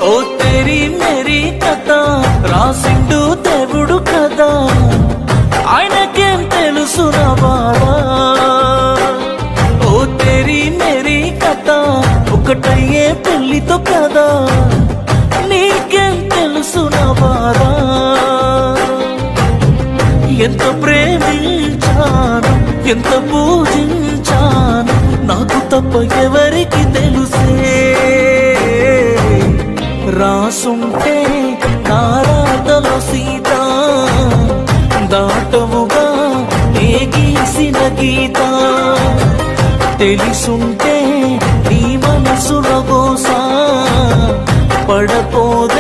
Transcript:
ఓ తెరీ Mary కథ రాసిండు దేవుడు కదా, ఆయనకేం తెలుసు నా బాధ. ఓ తెరీ మేరీ కథ ఒకటయ్యే పెళ్లితో కదా, నీకేం తెలుసు నా బాధ. ఎంత ప్రేమించాను, ఎంత పూజించాను, నాకు తప్ప ఎవరికి తెలుసే. రాసుంటే నారాతలో సీత, దాటవుగా ఏ గీసిన గీత. తెలిసుంటే నీ మనసుల గోస పడపోదు